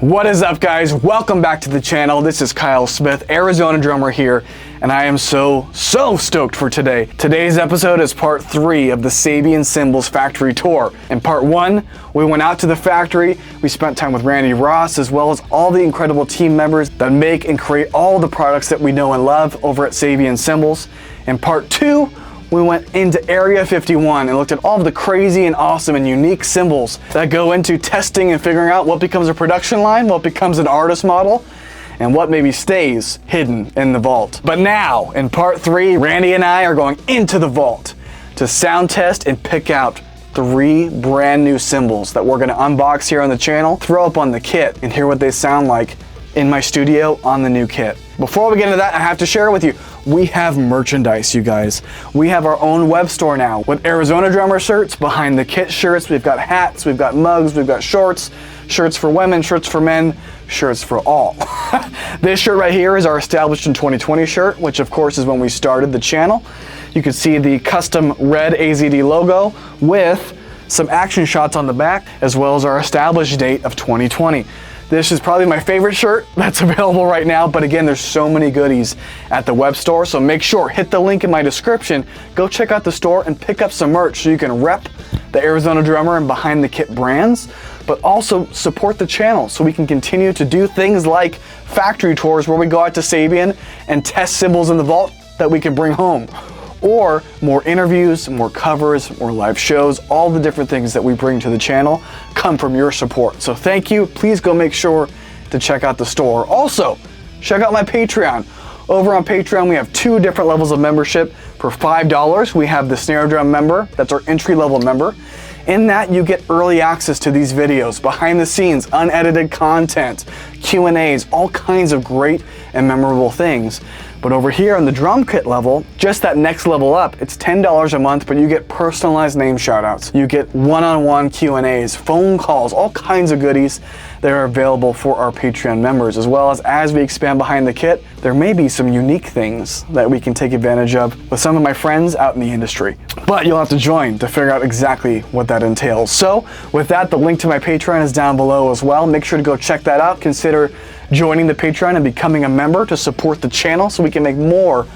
What is up, guys? Welcome back to the channel. This is Kyle Smith, Arizona drummer here, and I am so stoked for today. Today's episode is part 3 of the Sabian Cymbals factory tour. In part 1, we went out to the factory, we spent time with Randy Ross, as well as all the incredible team members that make and create all the products that we know and love over at Sabian Cymbals. In part 2, we went into Area 51 and looked at all of the crazy and awesome and unique cymbals that go into testing and figuring out what becomes a production line, what becomes an artist model, and what maybe stays hidden in the vault. But now, in part 3, Randy and I are going into the vault to sound test and pick out 3 brand new cymbals that we're gonna unbox here on the channel, throw up on the kit, and hear what they sound like in my studio on the new kit. Before we get into that, I have to share with you, we have merchandise, you guys. We have our own web store now with Arizona drummer shirts, behind the kit shirts, we've got hats, we've got mugs, we've got shorts, shirts for women, shirts for men, shirts for all. This shirt right here is our Established in 2020 shirt, which of course is when we started the channel. You can see the custom red AZD logo with some action shots on the back, as well as our established date of 2020. This is probably my favorite shirt that's available right now, but again, there's so many goodies at the web store, so make sure, hit the link in my description, go check out the store and pick up some merch so you can rep the Arizona drummer and behind the kit brands, but also support the channel so we can continue to do things like factory tours where we go out to Sabian and test cymbals in the vault that we can bring home. Or more interviews, more covers, more live shows, all the different things that we bring to the channel come from your support. So thank you. Please go make sure to check out the store. Also, check out my Patreon. Over on Patreon, we have 2 different levels of membership. For $5, we have the snare drum member. That's our entry-level member. In that, you get early access to these videos, behind the scenes, unedited content, Q&As, all kinds of great and memorable things. But over here on the drum kit level, just that next level up, it's $10 a month, but you get personalized name shoutouts. You get one-on-one Q&As, phone calls, all kinds of goodies that are available for our Patreon members, as we expand behind the kit, there may be some unique things that we can take advantage of with some of my friends out in the industry. But you'll have to join to figure out exactly what that entails. So with that, the link to my Patreon is down below as well. Make sure to go check that out. Consider joining the Patreon and becoming a member to support the channel so we can make more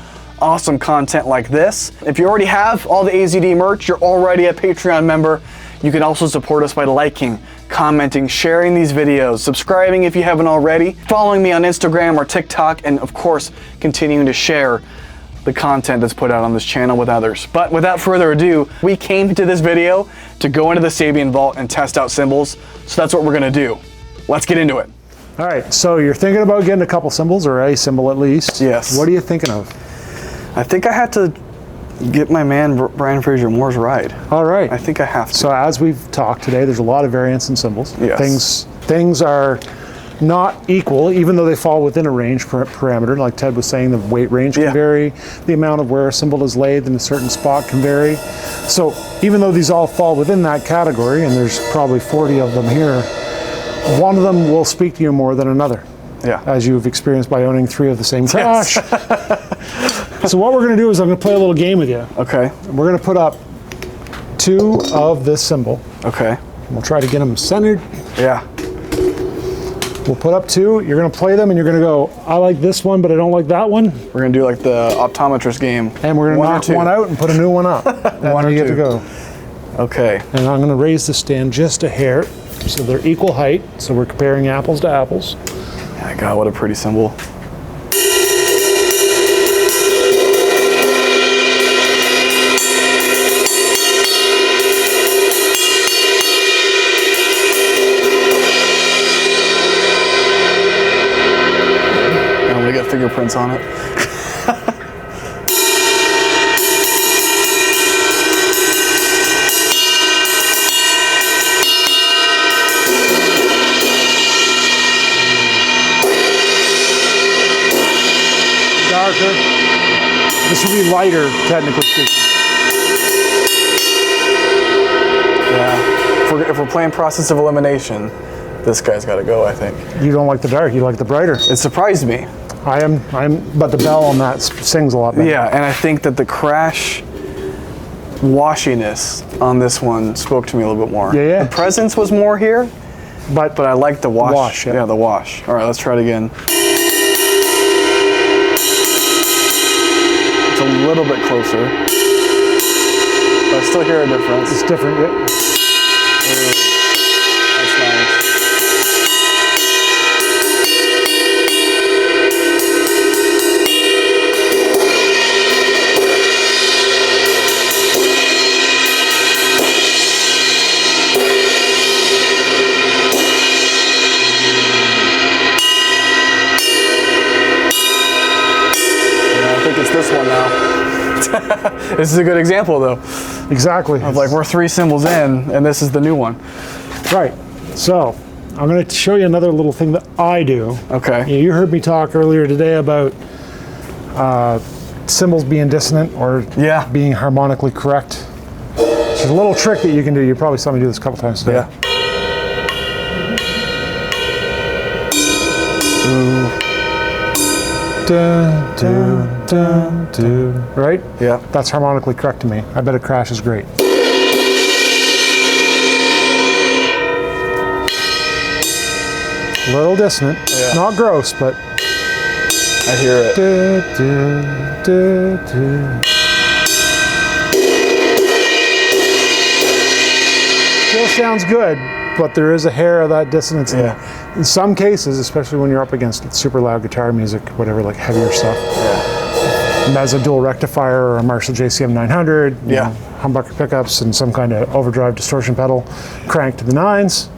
awesome content like this. If you already have all the AZD merch, you're already a Patreon member. You can also support us by liking, commenting, sharing these videos, subscribing if you haven't already, following me on Instagram or TikTok, and of course, continuing to share the content that's put out on this channel with others. But without further ado, we came to this video to go into the Sabian Vault and test out cymbals, so that's what we're gonna do. Let's get into it. All right, so you're thinking about getting a couple cymbals, or a cymbal at least. Yes. What are you thinking of? I think I had to get my man Brian Fraser Moore's ride. All right. I think I have to. So as we've talked today, there's a lot of variance in cymbals. Yes. Things are not equal, even though they fall within a range parameter. Like Ted was saying, the weight range can vary. The amount of where a cymbal is laid in a certain spot can vary. So even though these all fall within that category, and there's probably 40 of them here, one of them will speak to you more than another. Yeah. As you've experienced by owning 3 of the same crash. So what we're going to do is I'm going to play a little game with you. Okay. We're going to put up 2 of this cymbal. Okay. We'll try to get them centered. Yeah. We'll put up 2. You're going to play them and you're going to go, I like this one, but I don't like that one. We're going to do like the optometrist game. And we're going to knock one out and put a new one up. One or you get two. to go. Okay. And I'm going to raise the stand just a hair so they're equal height. So we're comparing apples to apples. My God, what a pretty cymbal. And we got fingerprints on it. Darker. This will be lighter, technically speaking. Yeah. If we're playing process of elimination, this guy's got to go, I think. You don't like the dark, you like the brighter. It surprised me. But the bell on that sings a lot better. Yeah, and I think that the crash washiness on this one spoke to me a little bit more. Yeah, yeah. The presence was more here, But I like the wash. Wash, yeah. Yeah, the wash. All right, let's try it again. It's a little bit closer. But I still hear a difference. it's different. Ooh, that's nice. I think it's this one now. This is a good example, though. Exactly. Of like we're 3 cymbals in, and this is the new one. Right. So I'm going to show you another little thing that I do. Okay. You heard me talk earlier today about cymbals being dissonant or Yeah. being harmonically correct. There's a little trick that you can do. You probably saw me do this a couple times today. Yeah. Ooh. Dun, dun, dun, dun. Right? Yeah. That's harmonically correct to me. I bet it crashes great. Little dissonant. Yeah. Not gross, but. I hear it. Du, du, du, du. Still sounds good, but there is a hair of that dissonance in there. In some cases, especially when you're up against super loud guitar music, whatever, like heavier stuff. Yeah. As a dual rectifier or a Marshall JCM 900, you Yeah. know, humbucker pickups and some kind of overdrive distortion pedal cranked to the 9s,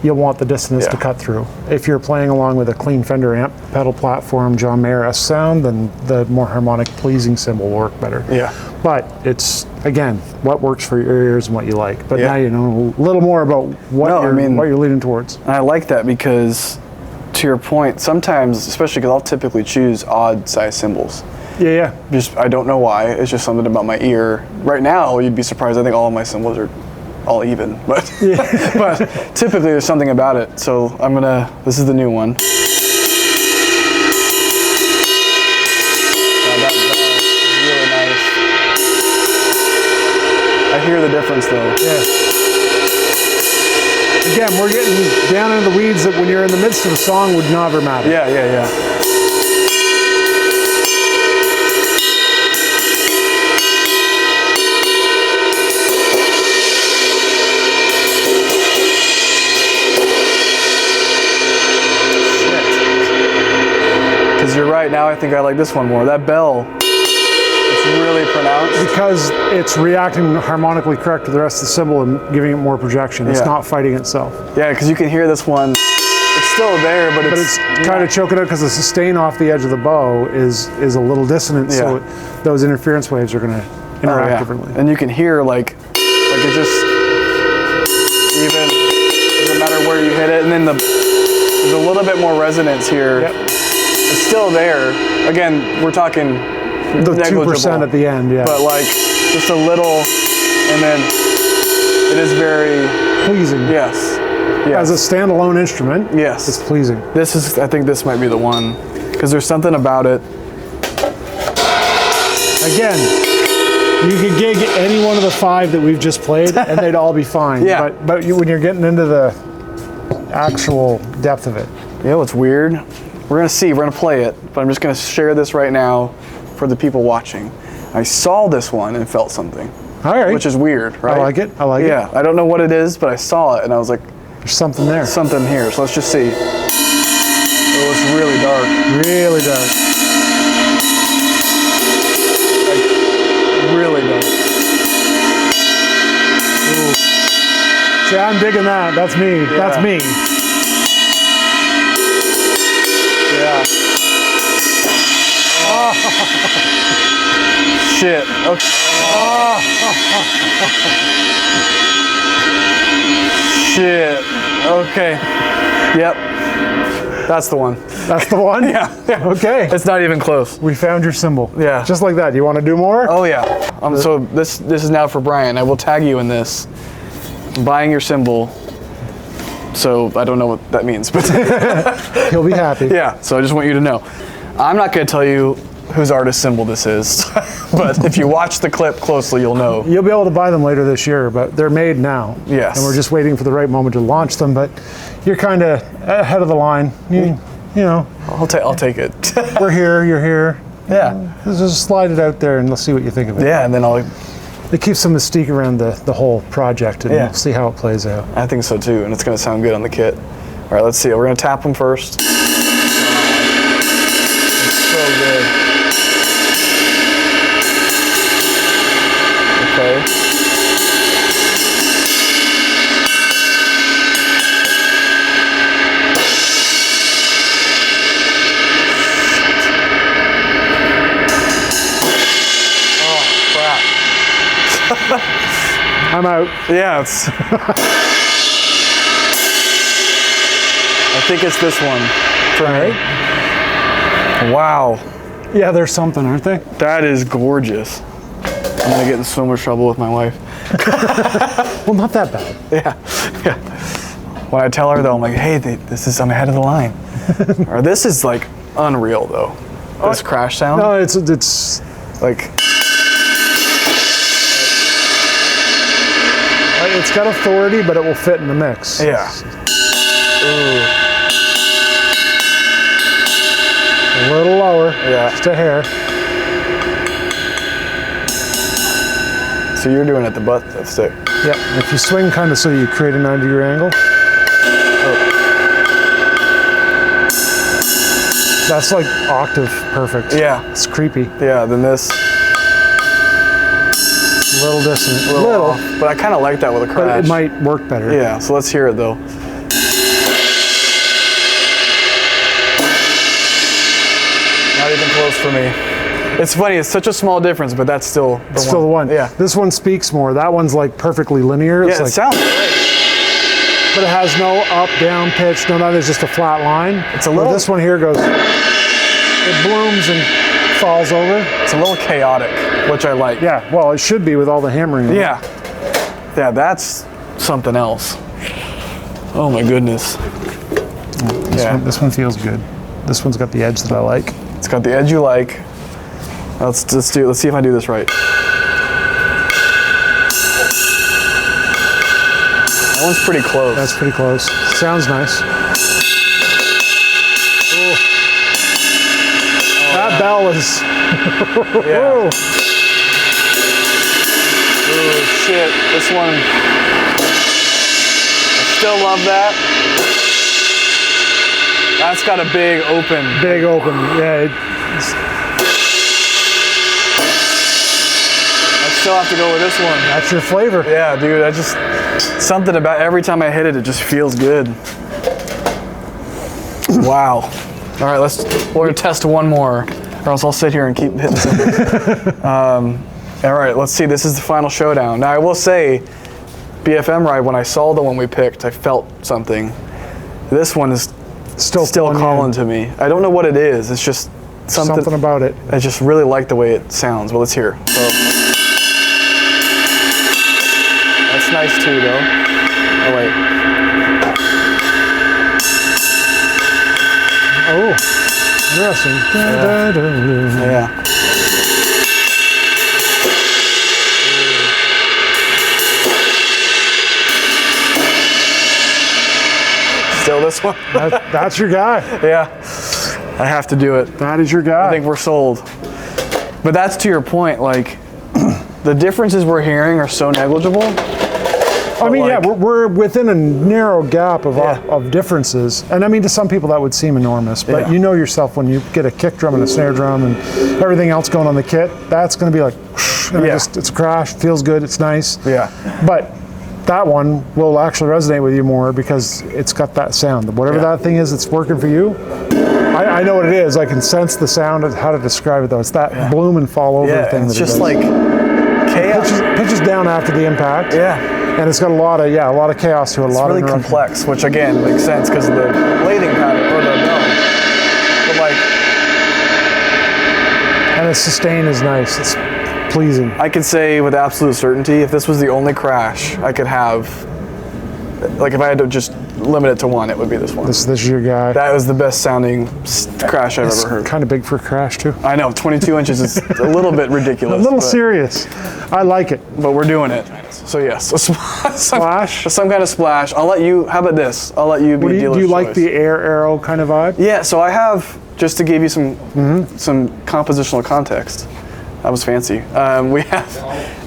you'll want the dissonance to cut through. If you're playing along with a clean Fender amp, pedal platform, John Mayer-esque sound, then the more harmonic pleasing cymbal will work better. Yeah. But it's, again, what works for your ears and what you like. But Yeah. now you know a little more about what, No, you're, I mean- what you're leaning towards. And I like that because, to your point, sometimes, especially because I'll typically choose odd size cymbals. Yeah. Just, I don't know why. It's just something about my ear. Right now, you'd be surprised. I think all of my cymbals are all even, but but typically there's something about it. So I'm gonna. This is the new one. That bell is really nice. I hear the difference though. Yeah. Again, we're getting down into the weeds that when you're in the midst of a song would never matter. Yeah. Because you're right, now I think I like this one more. That bell, it's really pronounced. Because it's reacting harmonically correct to the rest of the cymbal and giving it more projection. It's Yeah. not fighting itself. Yeah, because you can hear this one. It's still there, but It's kind of choking out because the sustain off the edge of the bow is a little dissonant, so those interference waves are going to interact differently. And you can hear like it just even doesn't matter where you hit it, and then there's a little bit more resonance here. Yep. It's still there. Again, we're talking The negligible, 2% at the end, yeah. but like just a little, and then it is very Pleasing. yes. As a standalone instrument, Yes. it's pleasing. This is, I think this might be the one, because there's something about it. Again, you could gig any one of the 5 that we've just played, and they'd all be fine. Yeah. But when you're getting into the actual depth of it, You know what's weird? We're gonna see, we're gonna play it, but I'm just gonna share this right now for the people watching. I saw this one and felt something, all right, which is weird, right? I like it. I like it. Yeah, I don't know what it is, but I saw it and I was like, There's something there. something here. So let's just see. Oh, it's really dark. Really dark. Like, really dark. Ooh. See, I'm digging that. That's me. That's me. Yeah. Shit. Okay. Shit. Okay. Yep. That's the one. That's the one? Yeah. Okay. It's not even close. We found your symbol. Yeah. Just like that. Do you want to do more? Oh yeah. So this is now for Brian. I will tag you in this. I'm buying your symbol. So I don't know what that means, but He'll be happy. yeah. So I just want you to know. I'm not going to tell you whose artist cymbal this is, but if you watch the clip closely, you'll know. You'll be able to buy them later this year, but they're made now. Yes. And we're just waiting for the right moment to launch them, but you're kind of ahead of the line. You know. I'll take it. We're here, you're here. Yeah. Let's just slide it out there and let's see what you think of it. Yeah, and then It keeps some mystique around the whole project, and Yeah. we'll see how it plays out. I think so too, and it's gonna sound good on the kit. All right, let's see. We're gonna tap them first. It's so good. Okay. I'm out. Yeah, it's. I think it's this one for me. Wow, Yeah, there's something, aren't they? that is gorgeous. I'm gonna get in so much trouble with my wife. Well, not that bad. Yeah, yeah. When I tell her though, I'm like, hey, I'm ahead of the line. Or this is like unreal though. This crash sound. No, it's Like, it's got authority, but it will fit in the mix. yeah. Ooh. A little lower. Yeah. Just a hair. So you're doing it at the butt of the stick. Yep. If you swing kind of so you create a 90-degree angle. Oh. That's like octave perfect. Yeah. It's creepy. Yeah, then this. A little dissonant. A little off, but I kind of like that with a But crash. it might work better. Yeah, so let's hear it though. Not even close for me. It's funny, it's such a small difference, but that's still the one. Still the one. Yeah. This one speaks more. That one's like perfectly linear. It's Yeah, it like, sounds great. but it has no up, down pitch. No, that is just a flat line. It's a Where little- This one here goes. It blooms and falls over. It's a little chaotic, which I like. Yeah. Well, it should be with all the hammering. Yeah. Yeah, that's something else. Oh my goodness. Yeah. This one feels good. This one's got the edge that I like. It's got the edge you like. Let's see if I do this right. That one's pretty close. That's pretty close. Sounds nice. Ooh. That bell is. Yeah. Oh shit, this one. I still love that. That's got a big open. Big open. Yeah. I still have to go with this one. That's your flavor. Yeah, dude, something about every time I hit it, it just feels good. Wow. All right, we're gonna test one more, or else I'll sit here and keep hitting cymbals. All right, let's see, this is the final showdown. Now I will say, BFM Ride, when I saw the one we picked, I felt something. This one is still calling to me. I don't know what it is, it's just something about it. I just really like the way it sounds. Well, let's hear. So, that's nice too, though. Oh wait. Oh, interesting. Yeah. Still this one? That's your guy. Yeah. I have to do it. That is your guy. I think we're sold. But that's to your point, like, the differences we're hearing are so negligible. I mean, like, yeah, we're within a narrow gap of, Yeah. of differences. And I mean, to some people that would seem enormous, but Yeah. you know yourself when you get a kick drum and a snare drum and everything else going on the kit, that's going to be like, and Yeah. it's a crash, feels good, it's nice. Yeah. But that one will actually resonate with you more because it's got that sound. Whatever Yeah. that thing is that's working for you, I know what it is. I can sense the sound of how to describe it though. It's that bloom and fall over Yeah, thing it's that just it does. like chaos. Pitches down after the impact. Yeah. And it's got a lot of chaos to it. It's a lot really of interruption. complex, which again makes sense because of the lathing pattern or the bell. But like, And the sustain is nice. It's pleasing. I could say with absolute certainty, if this was the only crash I could have, like if I had to just limit it to one, it would be this one. This is your guy. That was the best sounding crash I've ever heard. Kind of big for a crash too. I know, 22 inches is a little bit ridiculous. A little serious. I like it. But we're doing it. So yes, Splash? some kind of splash. I'll let you, how about this? I'll let you be dealer's Do you like choice. the air arrow kind of vibe? Yeah, so I have, just to give you some compositional context, that was fancy. We have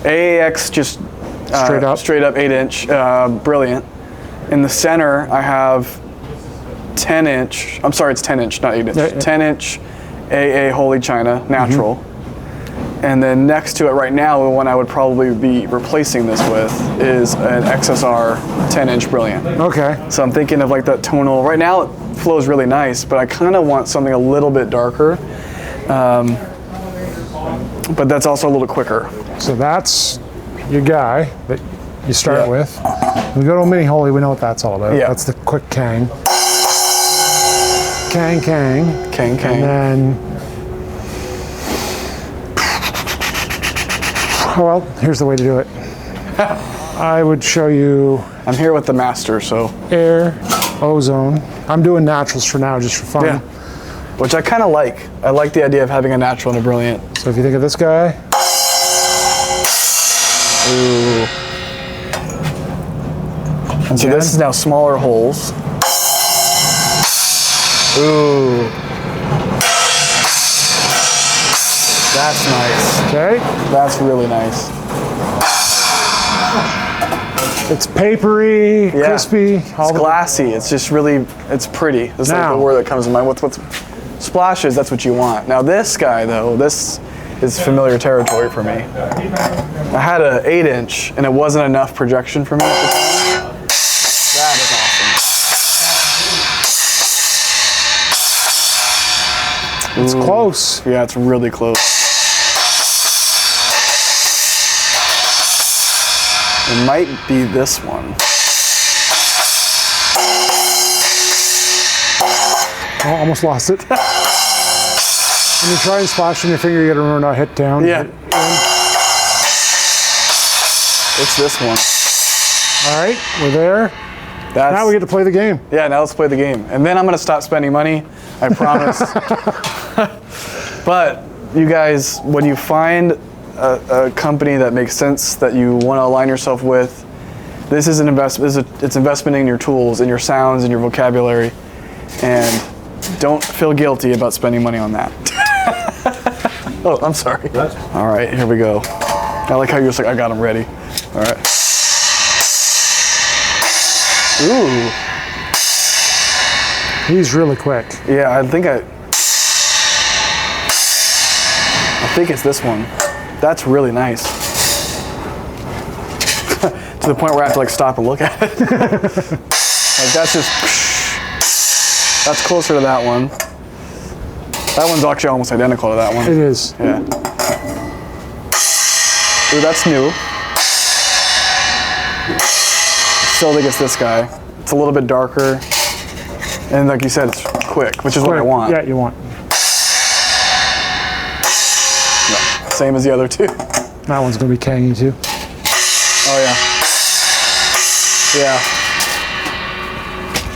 AAX just straight up 8-inch, brilliant. In the center, I have 10-inch, I'm sorry, it's 10-inch, not 8-inch, 10-inch AA Holy China, natural. And then next to it right now, the one I would probably be replacing this with is an XSR 10-inch brilliant. Okay. So I'm thinking of like that tonal. Right now it flows really nice, but I kind of want something a little bit darker. But that's also a little quicker. So that's your guy that you start with. We go to a mini holy, we know what that's all about. Yeah. That's the quick kang. Kang, kang. Kang, kang. And then, well, here's the way to do it. I would show you I'm here with the master, so. air, ozone. I'm doing naturals for now, just for fun. Yeah. Which I kind of like. I like the idea of having a natural and a brilliant. So if you think of this guy. Ooh. And so this is now smaller holes. Ooh. That's nice. Okay. That's really nice. It's papery, crispy. It's glassy. It's just really, it's pretty. That's like the word that comes to mind. What's splashes, that's what you want. Now this guy though, this is familiar territory for me. I had an 8-inch and it wasn't enough projection for me at the time. That is awesome. It's close. Yeah, it's really close. It might be this one. Oh, almost lost it. When you try and splash in your finger, you gotta remember not to hit down. Yeah. It's this one. All right, we're there. Now we get to play the game. Yeah, now let's play the game. And then I'm gonna stop spending money, I promise. But you guys, when you find a company that makes sense, that you wanna align yourself with, this is an investment, it's investment in your tools, in your sounds, in your vocabulary. And don't feel guilty about spending money on that. Oh, I'm sorry. All right, here we go. I like how you're just like, I got them ready. All right. Ooh. He's really quick. Yeah, I think it's this one. That's really nice. To the point where I have to like stop and look at it. Like that's just, that's closer to that one. That one's actually almost identical to that one. It is. Yeah. Ooh, that's new. Still think it's this guy. It's a little bit darker. And like you said, it's quick, which is what I want. Yeah, you want. Yeah. Same as the other two. That one's gonna be cangy too. Oh yeah.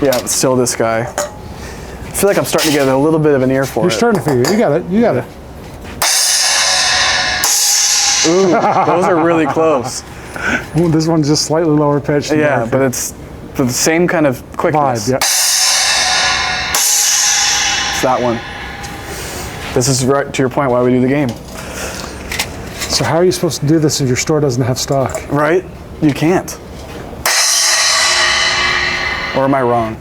Yeah, it's still this guy. I feel like I'm starting to get a little bit of an ear for it. You're starting to figure it. You got it. You got it. Ooh, those are really close. Ooh, this one's just slightly lower pitched. Yeah, but it's the same kind of quickness. Vibe, yeah. It's that one. This is right to your point why we do the game. So how are you supposed to do this if your store doesn't have stock? Right? You can't. Or am I wrong?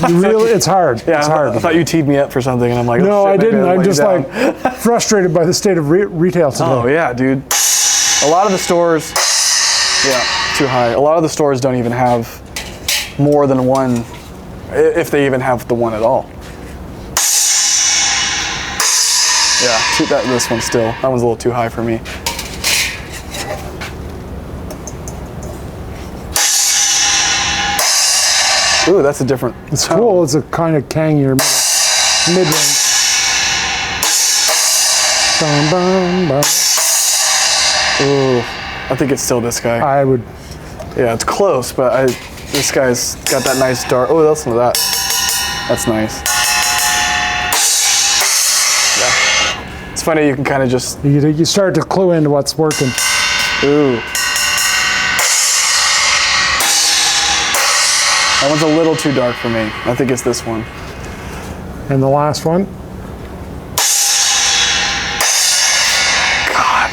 Really, it's hard. Yeah, it's hard. I thought you teed me up for something, and I'm like, no, oh, shit, I didn't. I'm just down. like frustrated by the state of retail today. Oh yeah, dude. A lot of the stores, yeah, too high. A lot of the stores don't even have more than one, if they even have the one at all. Yeah, this one still. That one's a little too high for me. Ooh, that's a different. It's cool. It's a kind of kangier mid-range. Bum, bum, bum. Ooh, I think it's still this guy. I would. Yeah, it's close, but This guy's got that nice dark. Oh, listen to that. That's nice. Yeah. It's funny, you can kind of just. You start to clue into what's working. Ooh. That one's a little too dark for me. I think it's this one. And the last one. God.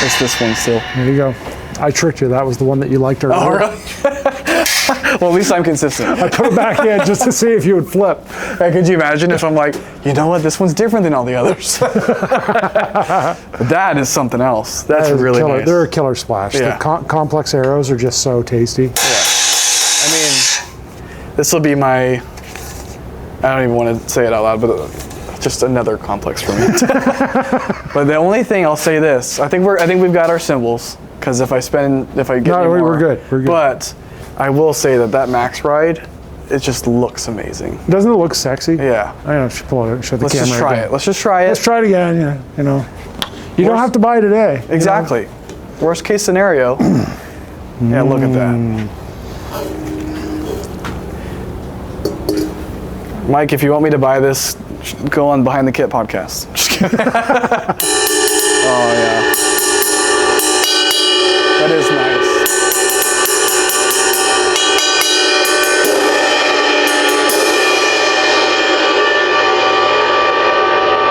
It's this one still. There you go. I tricked you. That was the one that you liked earlier. Oh, really? Well, at least I'm consistent. I put it back in just to see if you would flip. Hey, could you imagine if I'm like, you know what, this one's different than all the others? That is something else. That's really killer. nice. They're a killer splash. Yeah. The complex arrows are just so tasty. Yeah. I mean, this will be my, I don't even want to say it out loud, but just another complex for me. But the only thing, I'll say this, I think we've got our cymbals, because if I get any more, we're good. We're good. But I will say that Max ride, it just looks amazing. Doesn't it look sexy? Yeah. I know. Should pull it. Show the Let's camera. just try again. it. Let's just try it. Let's try it again. Yeah. You know, you don't have to buy today. Exactly. You know? Worst case scenario. Yeah, look at that. Mike, if you want me to buy this, go on Behind the Kit podcast. Just kidding. Oh, yeah. That is nice.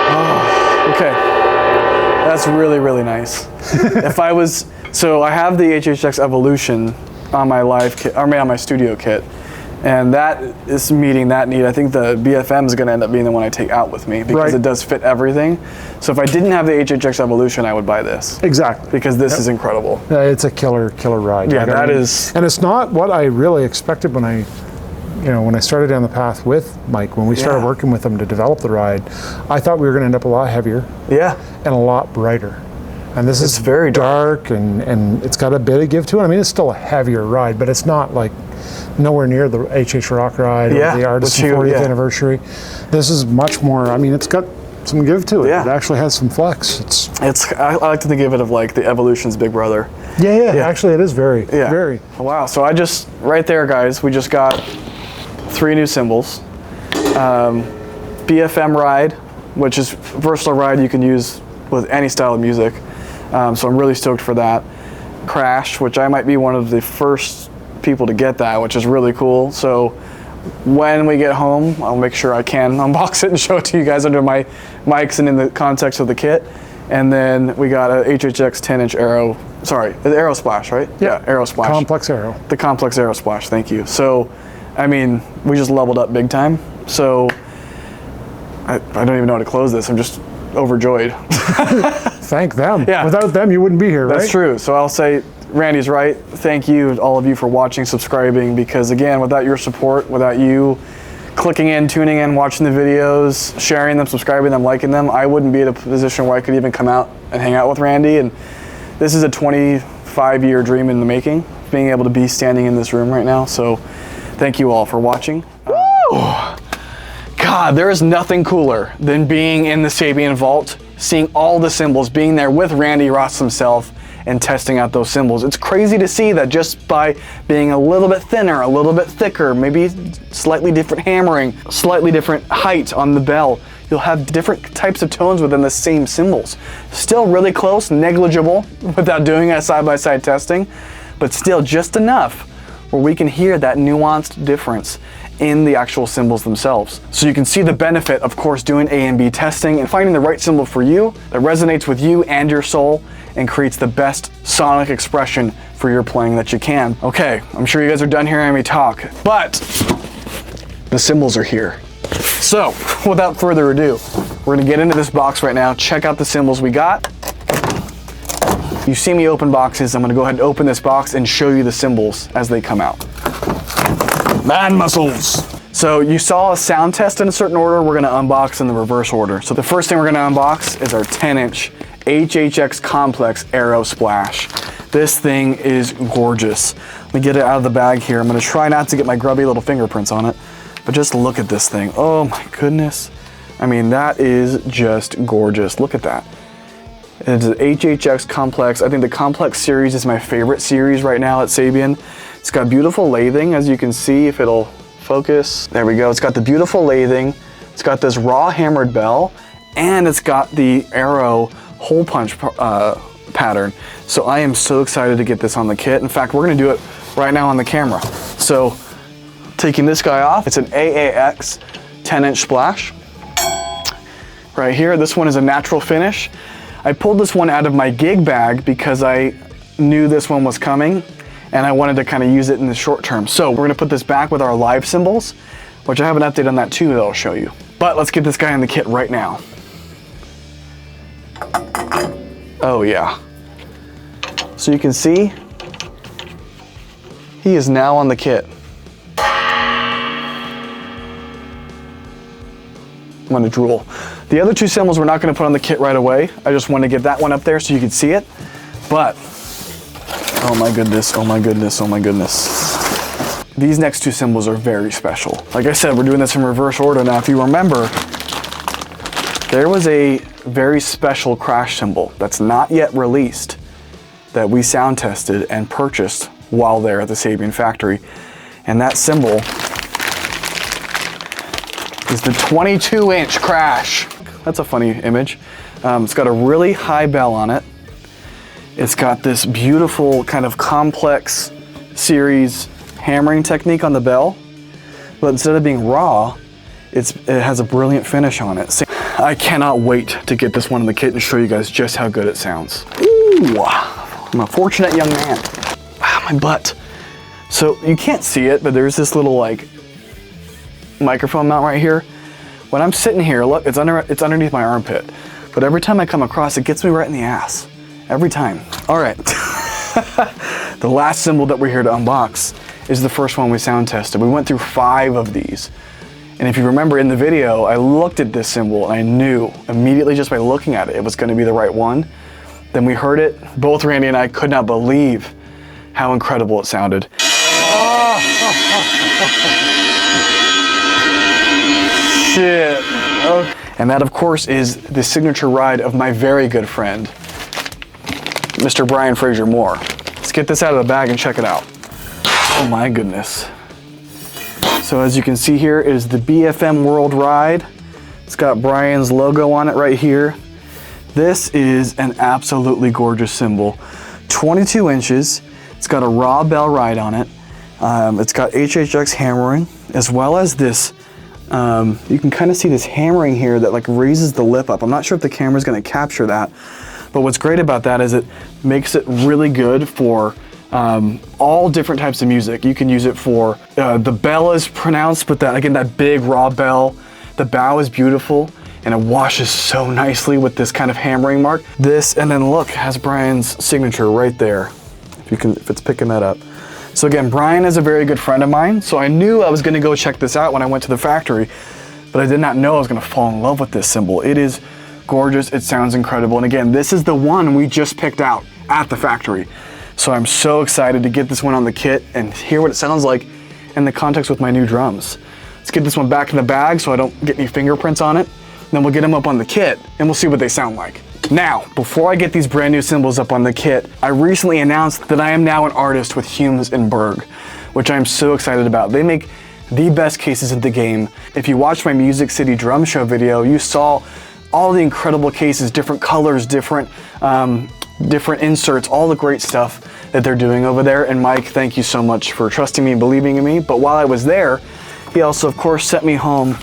Oh, okay. That's really, really nice. If I was, so I have the HHX Evolution on my live kit, on my studio kit. And that is meeting that need. I think the BFM is going to end up being the one I take out with me because it does fit everything. So if I didn't have the HHX Evolution, I would buy this. Exactly. Because this is incredible. It's a killer ride. Yeah, that is. And it's not what I really expected when I started down the path with Mike, when we started working with him to develop the ride. I thought we were going to end up a lot heavier. Yeah. And a lot brighter. And this is very dark and it's got a bit of give to it. I mean, it's still a heavier ride, but it's not like nowhere near the HH Rock ride or the Artisan 40th anniversary. This is much more, I mean, it's got some give to it. It actually has some flex. I like to think of it of like the Evolution's big brother. Yeah. Actually, it is very. Wow. So right there, guys, we just got 3 new cymbals. BFM ride, which is versatile ride you can use with any style of music. So I'm really stoked for that. Crash, which I might be one of the first people to get that, which is really cool. So when we get home, I'll make sure I can unbox it and show it to you guys under my mics and in the context of the kit. And then we got a HHX 10-inch arrow, Arrow Splash, right? Yeah, Arrow Splash. Complex arrow. The complex Arrow Splash, thank you. So, I mean, we just leveled up big time. So I don't even know how to close this. I'm just overjoyed. Thank them. Yeah. Without them, you wouldn't be here, right? That's true. So I'll say, Randy's right. Thank you, all of you, for watching, subscribing, because again, without your support, without you clicking in, tuning in, watching the videos, sharing them, subscribing them, liking them, I wouldn't be in a position where I could even come out and hang out with Randy. And this is a 25-year dream in the making, being able to be standing in this room right now. So thank you all for watching. God, there is nothing cooler than being in the Sabian Vault, seeing all the cymbals, being there with Randy Ross himself and testing out those cymbals. It's crazy to see that just by being a little bit thinner, a little bit thicker, maybe slightly different hammering, slightly different height on the bell, you'll have different types of tones within the same cymbals. Still really close, negligible without doing a side-by-side testing, but still just enough where we can hear that nuanced difference in the actual cymbals themselves. So you can see the benefit, of course, doing A and B testing and finding the right cymbal for you that resonates with you and your soul and creates the best sonic expression for your playing that you can. Okay, I'm sure you guys are done hearing me talk, but the cymbals are here. So, without further ado, we're gonna get into this box right now, check out the cymbals we got. You see me open boxes, I'm gonna go ahead and open this box and show you the cymbals as they come out. Man muscles. So you saw a sound test in a certain order, we're gonna unbox in the reverse order. So the first thing we're gonna unbox is our 10-inch HHX Complex Arrow Splash. This thing is gorgeous. Let me get it out of the bag here. I'm gonna try not to get my grubby little fingerprints on it, but just look at this thing. Oh my goodness. I mean, that is just gorgeous. Look at that. It's an HHX Complex. I think the Complex series is my favorite series right now at Sabian. It's got beautiful lathing, as you can see if it'll focus. There we go. It's got the beautiful lathing. It's got this raw hammered bell, and it's got the arrow hole punch pattern. So I am so excited to get this on the kit. In fact, we're gonna do it right now on the camera. So taking this guy off, it's an AAX 10-inch splash. Right here, this one is a natural finish. I pulled this one out of my gig bag because I knew this one was coming and I wanted to kind of use it in the short term. So we're gonna put this back with our live cymbals, which I have an update on that too that I'll show you. But let's get this guy in the kit right now. Oh yeah. So you can see, he is now on the kit. I'm gonna drool. The other two cymbals we're not gonna put on the kit right away. I just wanted to get that one up there so you could see it. But, oh my goodness, oh my goodness, oh my goodness. These next two cymbals are very special. Like I said, we're doing this in reverse order. Now, if you remember, there was a very special crash cymbal that's not yet released that we sound tested and purchased while there at the Sabian factory. And that cymbal is the 22-inch crash. That's a funny image. It's got a really high bell on it. It's got this beautiful kind of complex series hammering technique on the bell, but instead of being raw, it has a brilliant finish on it. So I cannot wait to get this one in the kit and show you guys just how good it sounds. Ooh, I'm a fortunate young man. Ah, my butt. So you can't see it, but there's this little like microphone mount right here. When I'm sitting here, look, it's underneath my armpit. But every time I come across, it gets me right in the ass. Every time. All right. The last cymbal that we're here to unbox is the first one we sound tested. We went through 5 of these. And if you remember in the video, I looked at this cymbal and I knew immediately just by looking at it, it was gonna be the right one. Then we heard it. Both Randy and I could not believe how incredible it sounded. Shit. Okay. And that, of course, is the signature ride of my very good friend, Mr. Brian Fraser Moore. Let's get this out of the bag and check it out. Oh my goodness. So as you can see here is the BFM World Ride. It's got Brian's logo on it right here. This is an absolutely gorgeous cymbal. 22 inches. It's got a raw bell ride on it. It's got HHX hammering, as well as this, you can kind of see this hammering here that like raises the lip up. I'm not sure if the camera's gonna capture that, but what's great about that is it makes it really good for all different types of music. You can use it for, the bell is pronounced, but that, again, that big raw bell. The bow is beautiful and it washes so nicely with this kind of hammering mark. This, and then look, has Brian's signature right there, if it's picking that up. So again, Brian is a very good friend of mine, so I knew I was gonna go check this out when I went to the factory, but I did not know I was gonna fall in love with this cymbal. It is gorgeous, it sounds incredible, and again, this is the one we just picked out at the factory. So I'm so excited to get this one on the kit and hear what it sounds like in the context with my new drums. Let's get this one back in the bag so I don't get any fingerprints on it. Then we'll get them up on the kit and we'll see what they sound like. Now, before I get these brand new cymbals up on the kit, I recently announced that I am now an artist with Humes & Berg, which I'm so excited about. They make the best cases in the game. If you watched my Music City Drum Show video, you saw all the incredible cases, different colors, different inserts, all the great stuff that they're doing over there. And Mike, thank you so much for trusting me and believing in me. But while I was there, he also, of course, sent me home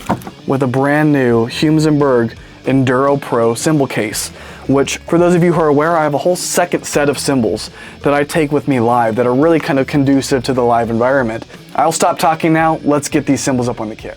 with a brand new Humes & Berg Enduro Pro cymbal case, which, for those of you who are aware, I have a whole second set of cymbals that I take with me live that are really kind of conducive to the live environment. I'll stop talking now. Let's get these cymbals up on the kit.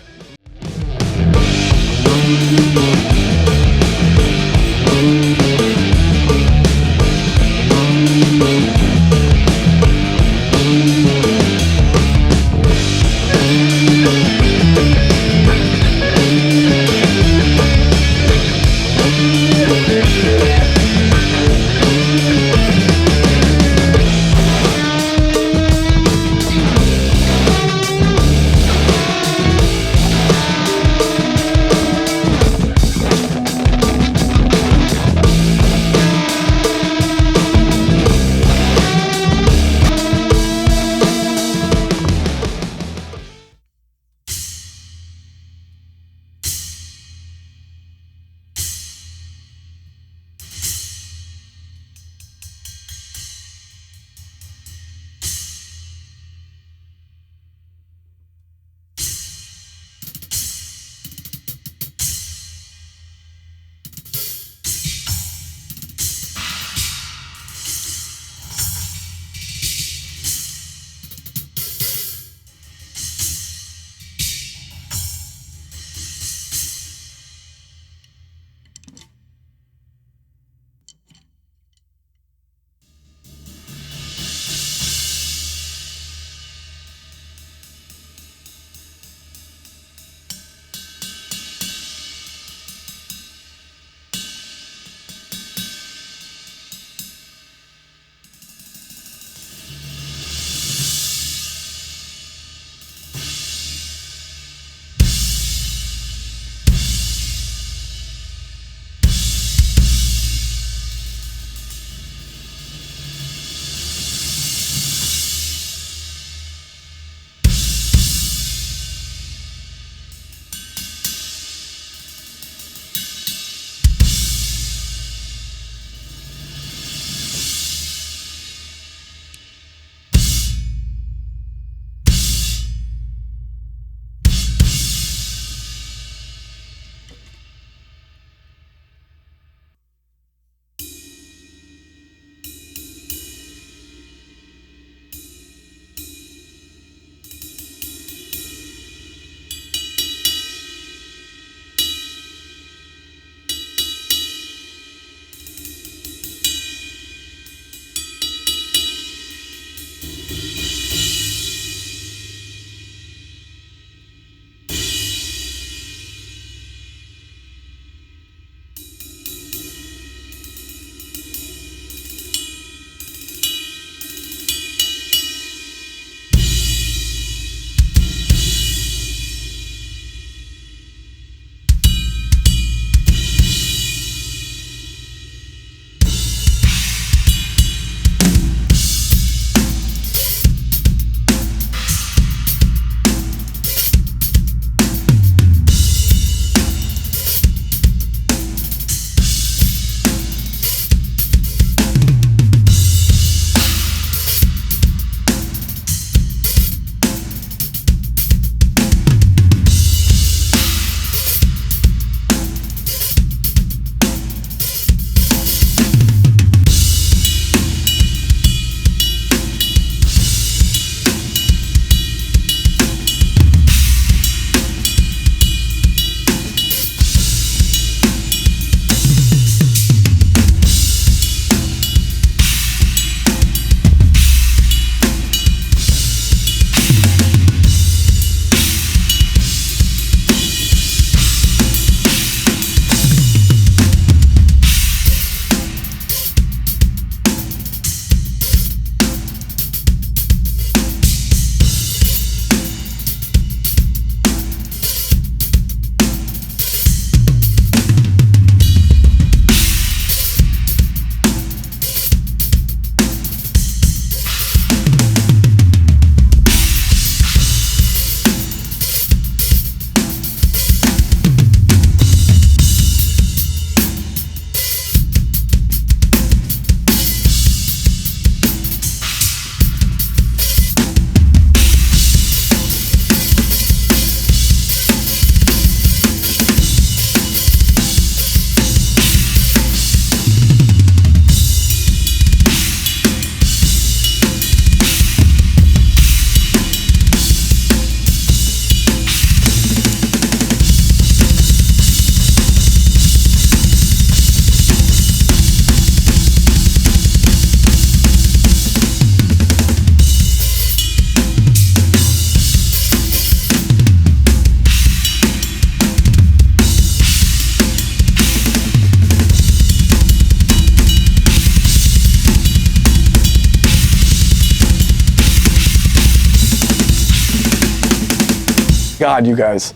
God, you guys,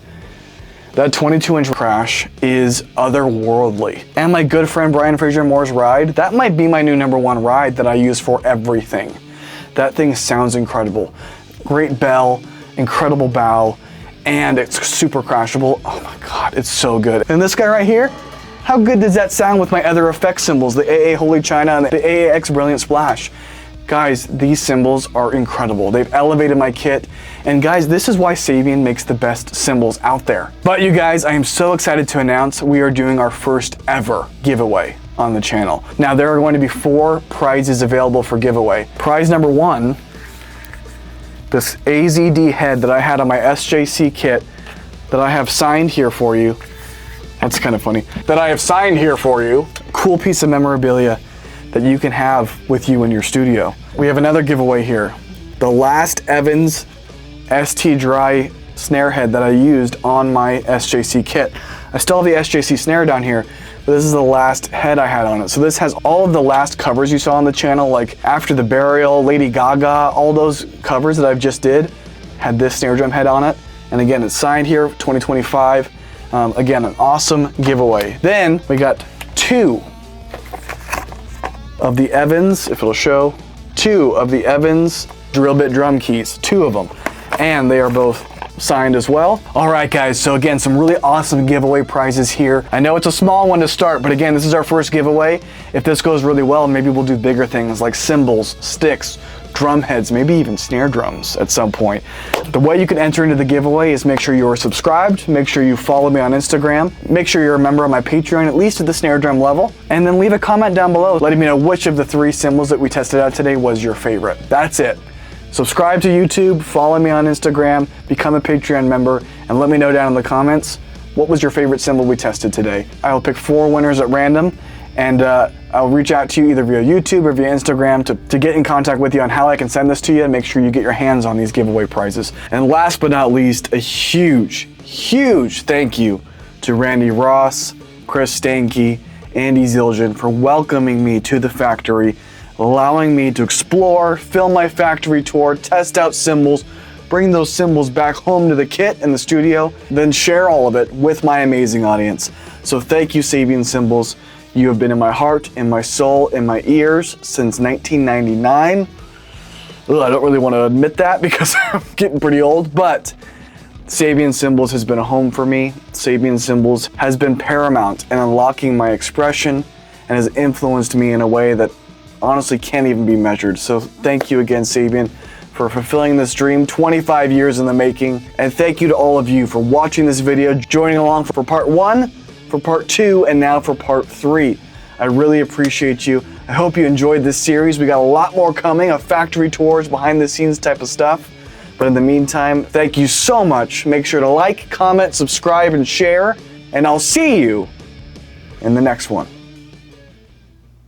that 22-inch crash is otherworldly. And my good friend Brian Fraser Moore's ride, that might be my new #1 ride that I use for everything. That thing sounds incredible. Great bell, incredible bow, and it's super crashable. Oh my God, it's so good. And this guy right here, how good does that sound with my other effect cymbals, the AA Holy China and the AAX Brilliant Splash? Guys, these cymbals are incredible. They've elevated my kit. And guys, this is why Sabian makes the best cymbals out there. But you guys, I am so excited to announce we are doing our first ever giveaway on the channel. Now, there are going to be 4 prizes available for giveaway. Prize number 1, this AZD head that I had on my SJC kit that I have signed here for you. That's kind of funny. That I have signed here for you. Cool piece of memorabilia that you can have with you in your studio. We have another giveaway here. The last Evans ST Dry snare head that I used on my SJC kit. I still have the SJC snare down here, but this is the last head I had on it. So this has all of the last covers you saw on the channel, like After the Burial, Lady Gaga, all those covers that I've just did had this snare drum head on it. And again, it's signed here, 2025. Again, an awesome giveaway. Then we got 2 of the Evans, if it'll show, 2 of the Evans drill bit drum keys, 2 of them. And they are both signed as well. All right, guys, so again, some really awesome giveaway prizes here. I know it's a small one to start, but again, this is our first giveaway. If this goes really well, maybe we'll do bigger things like cymbals, sticks, drum heads, maybe even snare drums at some point. The way you can enter into the giveaway is make sure you are subscribed, make sure you follow me on Instagram, make sure you're a member of my Patreon, at least at the snare drum level, and then leave a comment down below letting me know which of the 3 cymbals that we tested out today was your favorite. That's it. Subscribe to YouTube, follow me on Instagram, become a Patreon member, and let me know down in the comments what was your favorite cymbal we tested today. I will pick 4 winners at random, and I'll reach out to you either via YouTube or via Instagram to get in contact with you on how I can send this to you and make sure you get your hands on these giveaway prizes. And last but not least, a huge thank you to Randy Ross, Chris Stanke, Andy Zildjian for welcoming me to the factory, allowing me to explore, film my factory tour, test out cymbals, bring those cymbals back home to the kit and the studio, then share all of it with my amazing audience. So thank you, Sabian Cymbals. You have been in my heart, in my soul, in my ears since 1999. Ugh, I don't really want to admit that because I'm getting pretty old, but Sabian Cymbals has been a home for me. Sabian Cymbals has been paramount in unlocking my expression and has influenced me in a way that honestly can't even be measured. So thank you again, Sabian, for fulfilling this dream, 25 years in the making. And thank you to all of you for watching this video, joining along for part 1, for part 2, and now for part 3. I really appreciate you. I hope you enjoyed this series. We got a lot more coming, of factory tours, behind the scenes type of stuff. But in the meantime, thank you so much. Make sure to like, comment, subscribe, and share, and I'll see you in the next one.